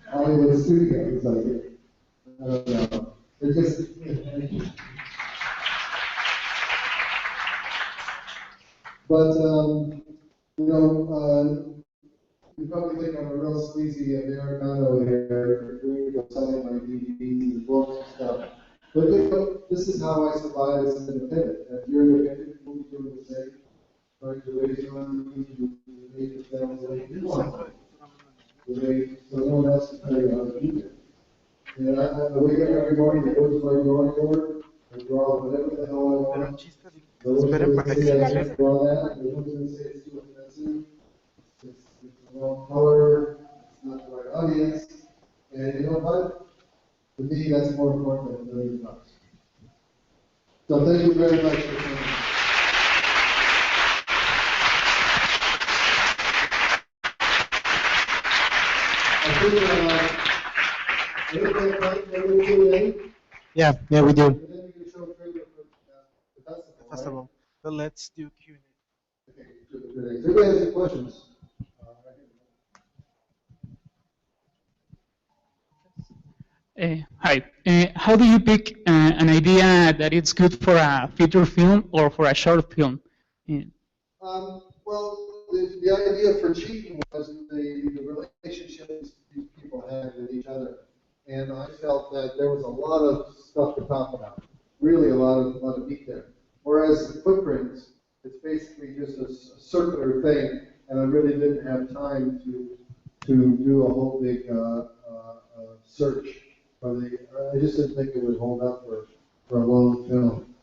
Hollywood studios. I don't know. It just, but, you know, you probably think I'm a real sleazy Americano here, selling my DVDs and books and stuff. But you know, this is how I survive as an independent. And if you're independent, you'll be doing the same. Trying to raise your own money, you make it sound like you want it. So no one else can tell you how to do it. And I wake up every morning, I go to my drawing board, I draw whatever the hell I want. No one's going to say I can't draw that. No one's going to say it's too offensive. It's the wrong color. It's not the right audience. And you know what? To me, that's more important than $1 million. So thank you very much for coming. Yeah, we do. The festival. Festival. But let's do Q&A. Does anybody have any questions? Hi. How do you pick an idea that it's good for a feature film or for a short film? Well, the idea for cheating was the relationships these people had with each other. And I felt that there was a lot of stuff to talk about, really a lot of meat there. Whereas the footprints, it's basically just a circular thing, and I really didn't have time to do a whole big search for the. I just didn't think it would hold up for a long film.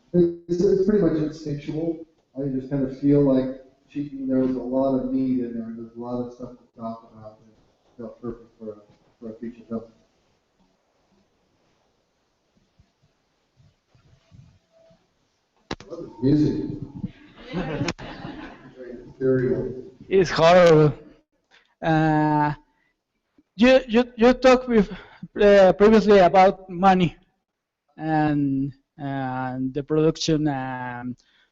It's pretty much instinctual. I just kind of feel like cheating. There was a lot of meat in there. There's a lot of stuff to talk about. And it felt perfect for a feature film. I love the music. Very ethereal. It's horrible. You talked with previously about money and the production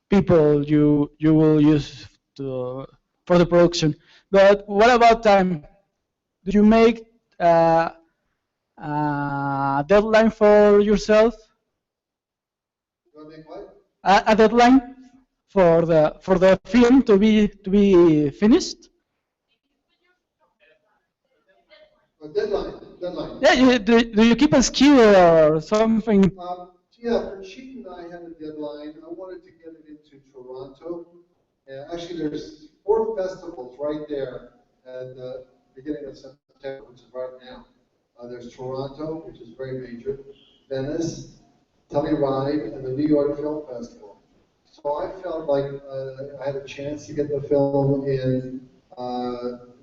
people you will use for the production. But what about time? Do you make a deadline for yourself? You want to make what? A deadline for the film to be finished? A deadline. Yeah, do you keep a skill or something? Yeah, for cheating, I had a deadline. I wanted to get it into Toronto. Actually, there's 4 festivals right there at the beginning of September, which is right now. There's Toronto, which is very major, Venice, Telluride, and the New York Film Festival. So I felt like I had a chance to get the film in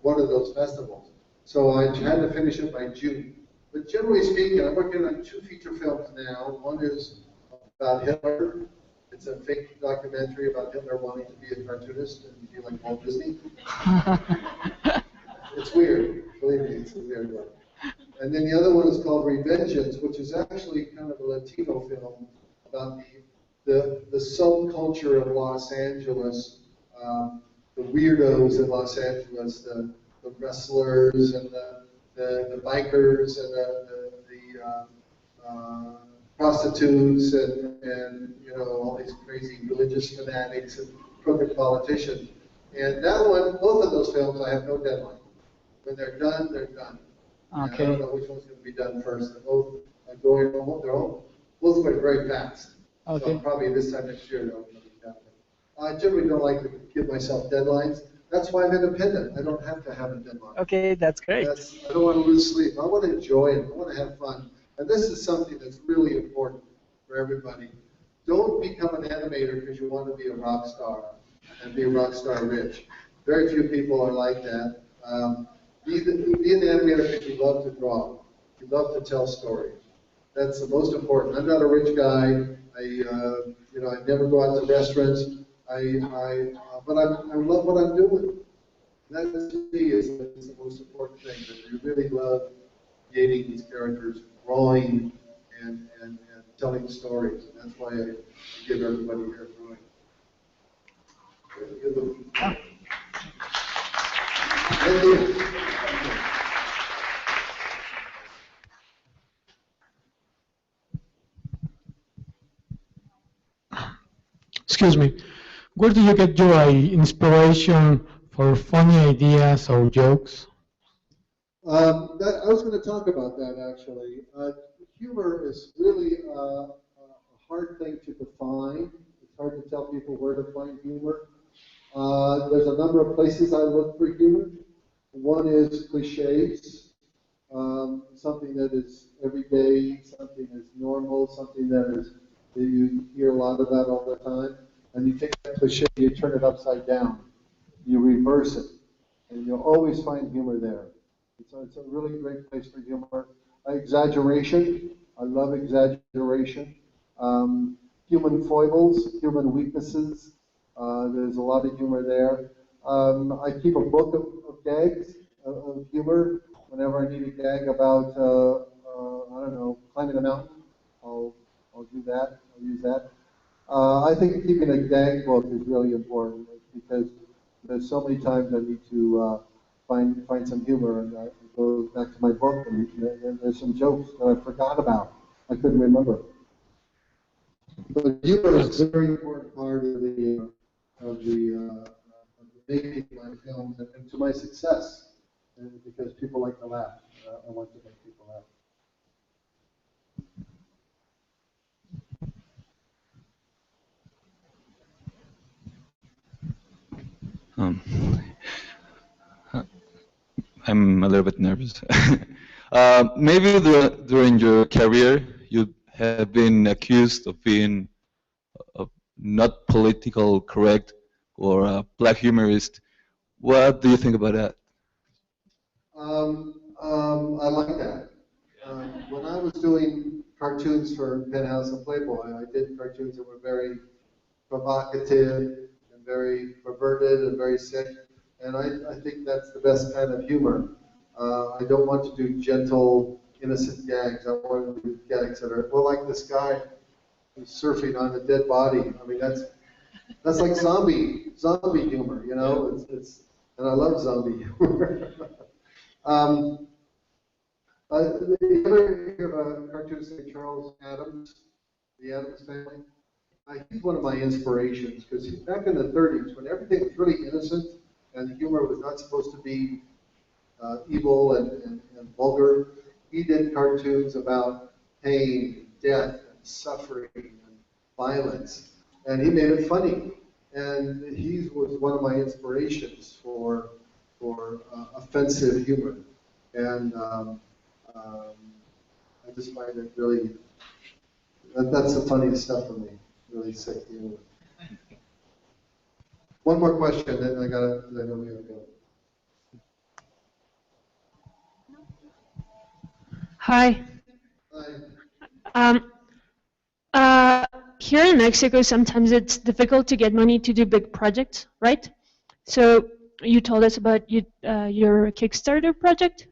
one of those festivals. So I had to finish it by June. But generally speaking, I'm working on 2 feature films now. One is about Hitler. It's a fake documentary about Hitler wanting to be a cartoonist and be like Walt Disney. It's weird. Believe me, it's a weird one. And then the other one is called Revengeance, which is actually kind of a Latino film about the subculture of Los Angeles, the weirdos in Los Angeles, the wrestlers and the bikers and the prostitutes and you know all these crazy religious fanatics and crooked politicians. And that one, both of those films, I have no deadline. When they're done, they're done. Okay. I don't know which one's going to be done first. They're both going. Both going very fast. Okay. So probably this time next year they'll be done. I generally don't like to give myself deadlines. That's why I'm independent. I don't have to have a deadline. Okay, that's great. I don't want to lose sleep. I want to enjoy it. I want to have fun. And this is something that's really important for everybody. Don't become an animator because you want to be a rock star and be rock star rich. Very few people are like that. Be an animator because you love to draw. You love to tell stories. That's the most important. I'm not a rich guy. I never go out to restaurants. But I love what I'm doing. That to me is the most important thing. That you really love creating these characters, drawing, and telling stories. And that's why I give everybody here drawing. Thank you. Excuse me. Where do you get your inspiration for funny ideas or jokes? I was going to talk about that actually. Humor is really a hard thing to define. It's hard to tell people where to find humor. There's a number of places I look for humor. One is cliches, something that is everyday, something that's normal, something that you hear a lot about all the time. And you take that cliche, you turn it upside down, you reverse it, and you'll always find humor there. It's a really great place for humor. Exaggeration, I love exaggeration. Human foibles, human weaknesses, there's a lot of humor there. I keep a book of gags, of humor. Whenever I need a gag about, I don't know, climbing a mountain, I'll do that, I'll use that. I think keeping a gag book is really important because there's so many times I need to find some humor, and I go back to my book, and there's some jokes that I forgot about. I couldn't remember. But humor is a very important part of the making my films and to my success, and because people like to laugh. I want to make people laugh. I'm a little bit nervous. Maybe during your career, you have been accused of being not political correct or a black humorist. What do you think about that? I like that. When I was doing cartoons for Penthouse and Playboy, I did cartoons that were very provocative and very perverted and very sick. And I think that's the best kind of humor. I don't want to do gentle, innocent gags. I want to do gags that are, well, like this guy who's surfing on a dead body. I mean, that's like zombie humor, you know. And I love zombie humor. You ever hear of a cartoonist named Charles Addams, the Addams Family? He's one of my inspirations because back in the 30s, when everything was really innocent and humor was not supposed to be evil and vulgar, he did cartoons about pain, death, and suffering, and violence, and he made it funny. And he was one of my inspirations for offensive humor. And I just find it really, that's the funniest stuff for me, really sick humor. One more question, then I know we gotta go. Hi. Here in Mexico, sometimes it's difficult to get money to do big projects, right? So you told us about your Kickstarter project.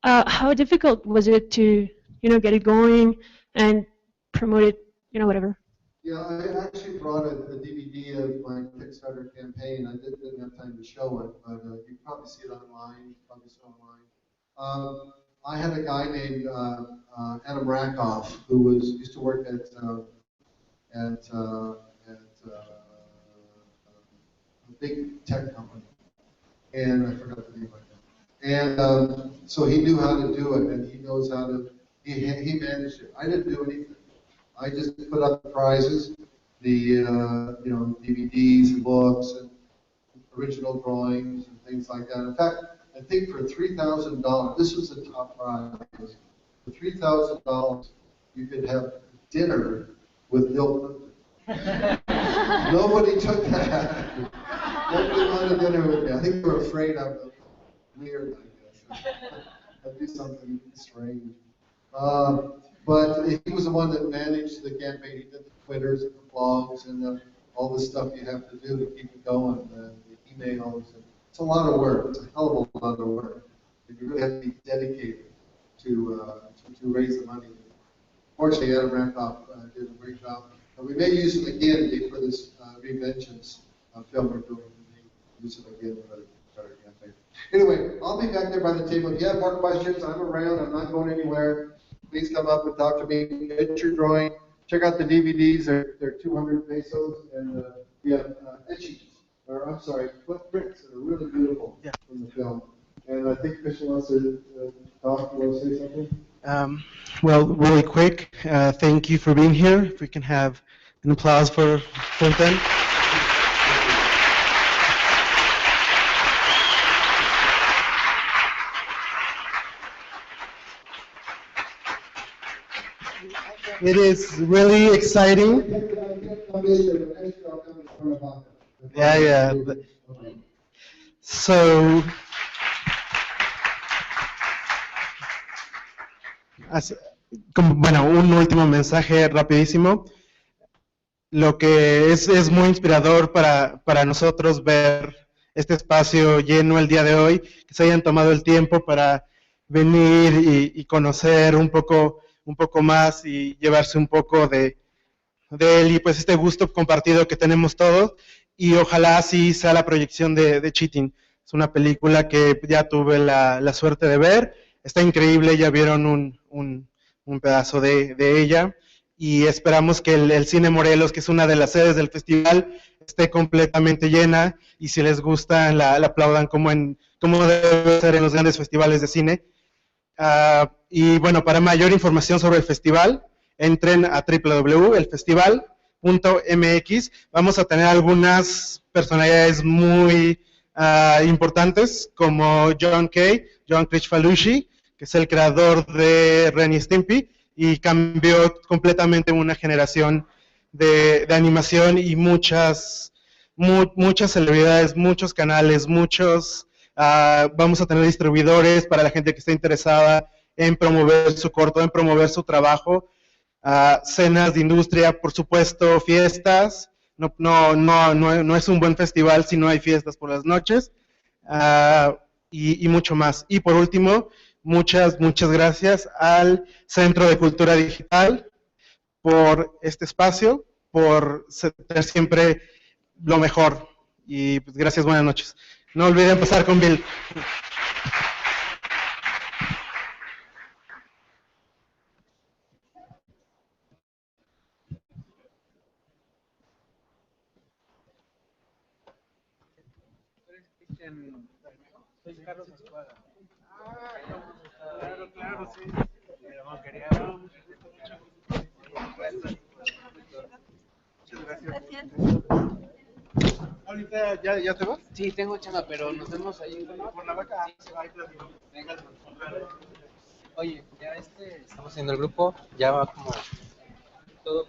How difficult was it to, get it going and promote it, whatever? Yeah, I actually brought a DVD of my Kickstarter campaign. I didn't have time to show it, but you can probably see it online. I had a guy named Adam Rakoff who used to work at a big tech company, and I forgot the name right now. And so he knew how to do it, and he knows how to. He managed it. I didn't do anything. I just put up the prizes, the DVDs and books and original drawings and things like that. In fact, I think for $3,000, this was the top prize. For $3,000, you could have dinner with Bill Plympton. Nobody took that. Nobody wanted dinner with me. I think they were afraid I was weird, I guess. I'd do something strange. But he was the one that managed the campaign. He did the Twitters and the blogs and all the stuff you have to do to keep it going, the emails. It's a lot of work. It's a hell of a lot of work. And you really have to be dedicated to raise the money. Fortunately, Adam Rakoff did a great job. And we may use it again for this Revengeance film we're doing. We may use it again for the Kickstarter campaign. Anyway, I'll be back there by the table. If you have more questions, I'm around. I'm not going anywhere. Please come up and talk to me. Get your drawing. Check out the DVDs. They're 200 pesos, and we have etchings, or I'm sorry, prints that are really beautiful from the film. And I think Christian wants to talk. You want to say something? Well, really quick, thank you for being here. If we can have an applause for Plympton. It is really exciting. Yeah. So, bueno, un último mensaje rapidísimo. Lo que es muy inspirador para nosotros ver este espacio lleno el día de hoy, que se hayan tomado el tiempo para venir y conocer un poco más y llevarse un poco de él y pues este gusto compartido que tenemos todos. y ojalá así sea la proyección de Cheating. Es una película que ya tuve la suerte de ver, está increíble, ya vieron un pedazo de ella, y esperamos que el Cine Morelos, que es una de las sedes del festival, esté completamente llena, y si les gusta la aplaudan como debe ser en los grandes festivales de cine. Y bueno, para mayor información sobre el festival, entren a www.elfestival.mx. Vamos a tener algunas personalidades muy importantes, como John Kricfalusi, que es el creador de Ren y Stimpy, y cambió completamente una generación de animación, y muchas celebridades, muchos canales, vamos a tener distribuidores para la gente que esté interesada en promover su corto, en promover su trabajo, cenas de industria, por supuesto, fiestas. No es un buen festival si no hay fiestas por las noches, y mucho más. Y por último, muchas gracias al Centro de Cultura Digital por este espacio, por tener siempre lo mejor. Y pues, gracias, buenas noches. No olviden pasar con Bill. Claro, sí. ¿Ahorita ya te vas? Sí, tengo chamba, pero nos vemos ahí. Por la vaca. Venga. Oye, ya estamos haciendo el grupo, ya va como todo.